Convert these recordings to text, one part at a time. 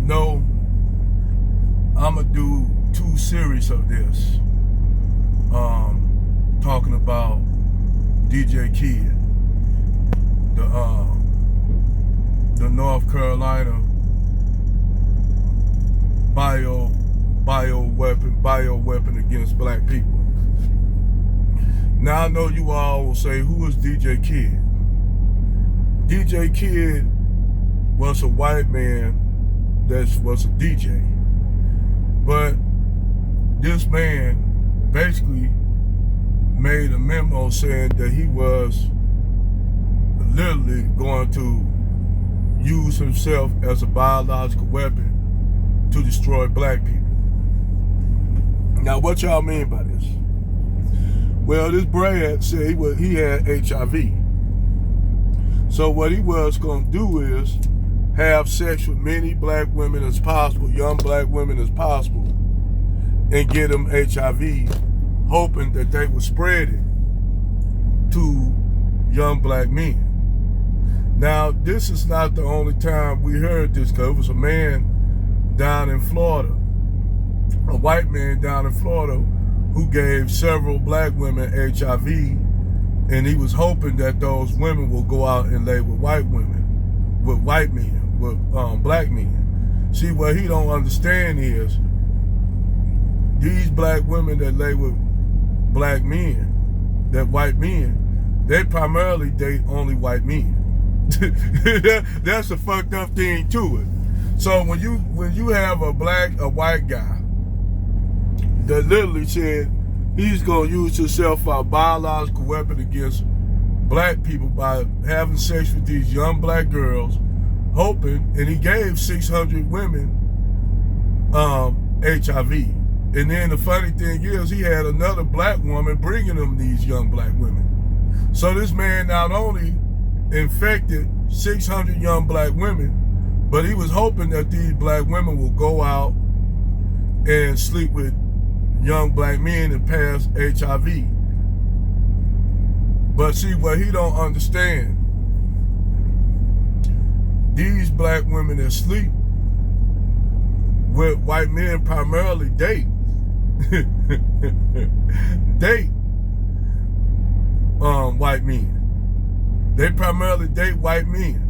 know I'm going to do 2 series of this, talking about DJ Kid, the North Carolina bioweapon against black people. Now I know you all will say, who is DJ Kid? DJ Kid was a white man that was a DJ. But this man basically made a memo saying that he was literally going to use himself as a biological weapon to destroy black people. Now, what y'all mean by this? Well, this Brad said he had HIV. So what he was going to do is have sex with many black women as possible, young black women as possible, and get them HIV, hoping that they would spread it to young black men. Now, this is not the only time we heard this, because it was a man down in Florida, a white man down in Florida, who gave several black women HIV, and he was hoping that those women will go out and lay with white women, with white men, with black men. See, what he don't understand is these black women that lay with black men, that white men, they primarily date only white men. That's a fucked up thing to it. So when you have a white guy that literally said he's gonna use himself for a biological weapon against black people by having sex with these young black girls, hoping, and he gave 600 women HIV. And then the funny thing is, he had another black woman bringing him these young black women. So this man not only infected 600 young black women, but he was hoping that these black women will go out and sleep with young black men and pass HIV. But see, what he don't understand, these black women that sleep with white men primarily date white men. They primarily date white men.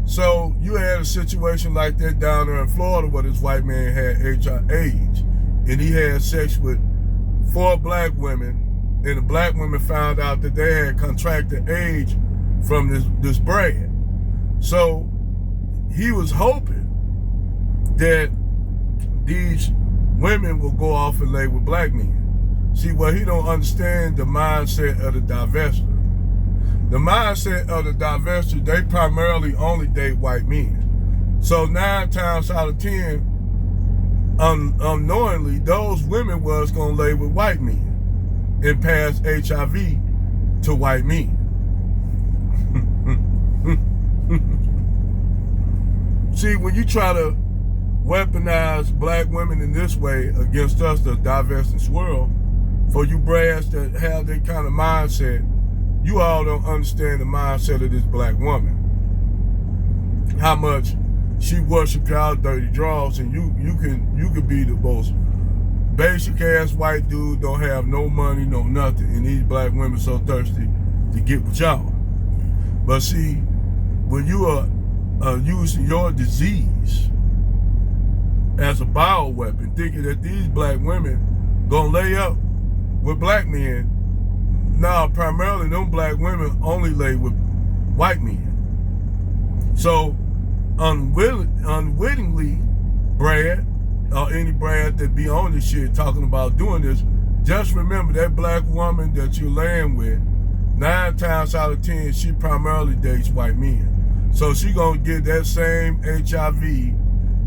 So you had a situation like that down there in Florida where this white man had HIV, and he had sex with 4 black women, and the black women found out that they had contracted AIDS from this Brad. So he was hoping that these women will go off and lay with black men. See, what he don't understand, the mindset of the divester. The mindset of the divester, they primarily only date white men. So 9 times out of 10, unknowingly, those women was gonna lay with white men and pass HIV to white men. See, when you try to weaponize black women in this way against us, the divesting swirl, for you brass that have that kind of mindset, you all don't understand the mindset of this black woman. How much she worships y'all dirty draws, and you can be the most basic ass white dude, don't have no money, no nothing, and these black women so thirsty to get with y'all. But see, when you are using your disease as a bioweapon, thinking that these black women gonna lay up with black men, now primarily them black women only lay with white men. So unwittingly, Brad, or any Brad that be on this shit talking about doing this, just remember that black woman that you're laying with, 9 times out of 10, she primarily dates white men. So she gonna give that same HIV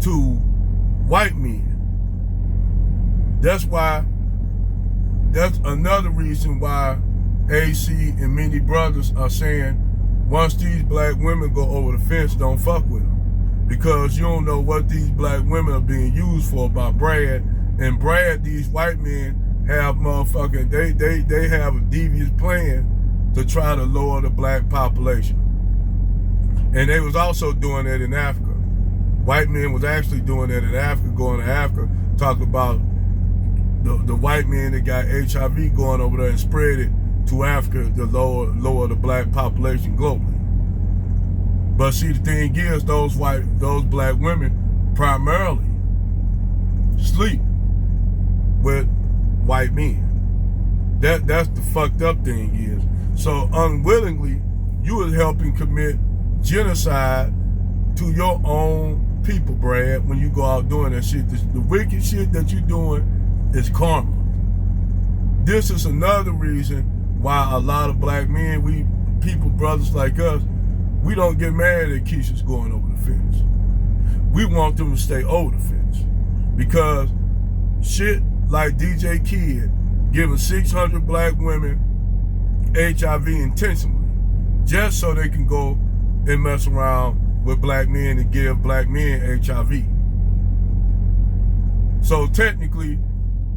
to white men. That's another reason why AC and many brothers are saying, once these black women go over the fence, don't fuck with them. Because you don't know what these black women are being used for by Brad. And Brad, these white men have motherfucking, they have a devious plan to try to lower the black population. And they was also doing that in Africa. White men was actually doing that in Africa, going to Africa, talking about the white men that got HIV going over there and spread it to Africa to lower the black population globally. But see, the thing is, those black women primarily sleep with white men. That's the fucked up thing is. So unwillingly, you is helping commit genocide to your own people, Brad, when you go out doing that shit. The wicked shit that you're doing is karma. This is another reason why a lot of black men, people, brothers like us, we don't get mad at Keisha's going over the fence. We want them to stay over the fence. Because shit like DJ Kid giving 600 black women HIV intentionally, just so they can go and mess around with black men and give black men HIV. So technically,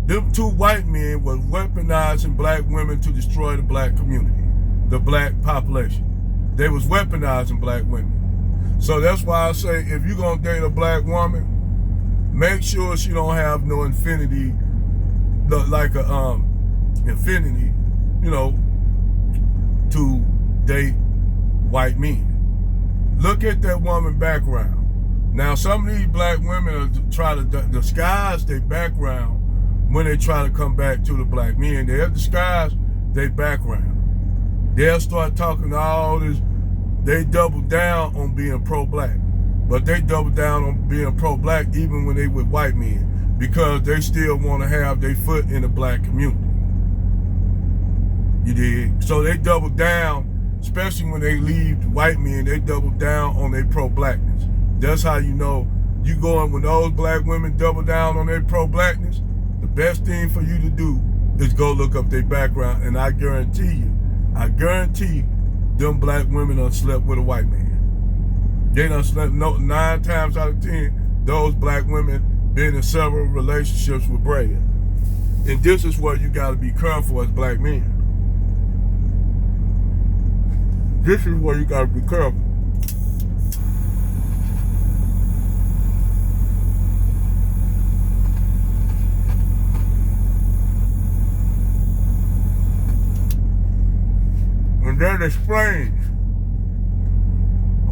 them two white men were weaponizing black women to destroy the black community, the black population. They was weaponizing black women. So that's why I say, if you're gonna date a black woman, make sure she don't have no infinity, like a infinity, to date white men. Look at that woman background. Now, some of these black women try to disguise their background when they try to come back to the black men. They'll disguise their background. They'll start talking all this. They double down on being pro-black. But they double down on being pro-black even when they with white men, because they still want to have their foot in the black community. You dig? So they double down, especially when they leave the white men, they double down on their pro-blackness. That's how you know you going, when those black women double down on their pro-blackness, the best thing for you to do is go look up their background. And I guarantee them black women done slept with a white man. They done slept 9 times out of 10, those black women been in several relationships with Brad. And this is what you gotta be careful as black men. This is where you gotta be careful. And that explains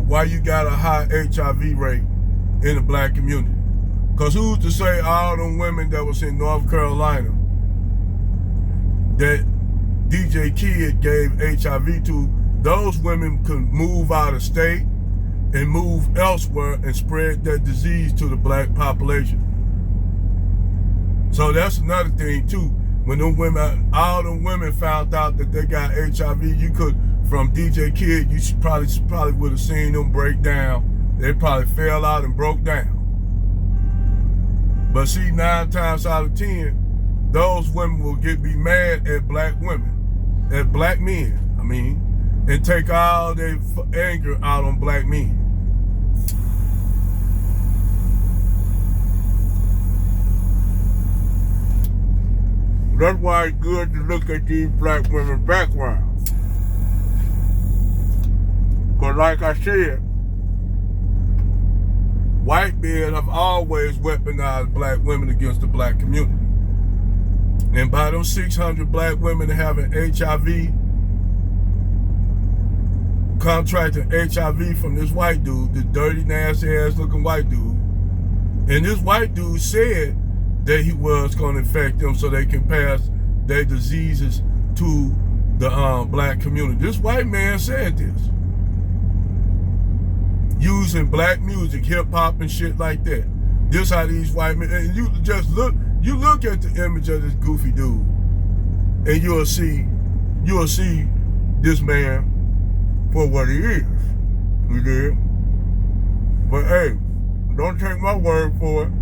why you got a high HIV rate in the black community. Because who's to say all them women that was in North Carolina that DJ Kid gave HIV to, those women could move out of state and move elsewhere and spread that disease to the black population. So that's another thing too. When them women, all them women found out that they got HIV, you could, from DJ Kid, you should probably would have seen them break down. They probably fell out and broke down. But see, 9 times out of 10, those women will be mad at black women, at black men, and take all their anger out on black men. That's why it's good to look at these black women's backgrounds. Because like I said, white men have always weaponized black women against the black community. And by those 600 black women having HIV, contracting HIV from this white dude, this dirty, nasty ass looking white dude. And this white dude said that he was going to infect them so they can pass their diseases to the black community. This white man said this. Using black music, hip hop and shit like that. This how these white men, and you just look at the image of this goofy dude, and you'll see this man for what he is. You dig? But hey, don't take my word for it.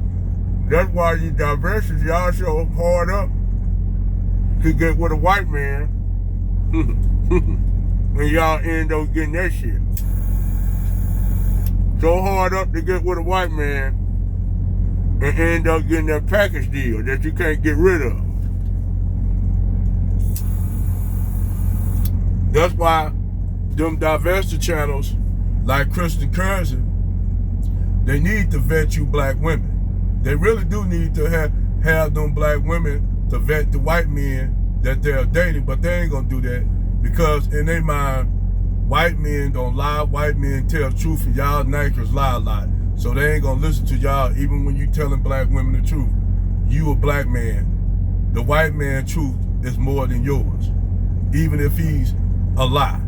That's why you diversity, y'all so hard up to get with a white man, and y'all end up getting that shit. So hard up to get with a white man and end up getting that package deal that you can't get rid of. That's why them diversity channels like Kristen Currency, They need to vet you black women. They really do need to have them black women to vet the white men that they're dating, but they ain't gonna do that because in their mind, white men don't lie, white men tell the truth, and y'all niggers lie a lot. So they ain't gonna listen to y'all even when you telling black women the truth. You a black man. The white man's truth is more than yours, even if he's a lie.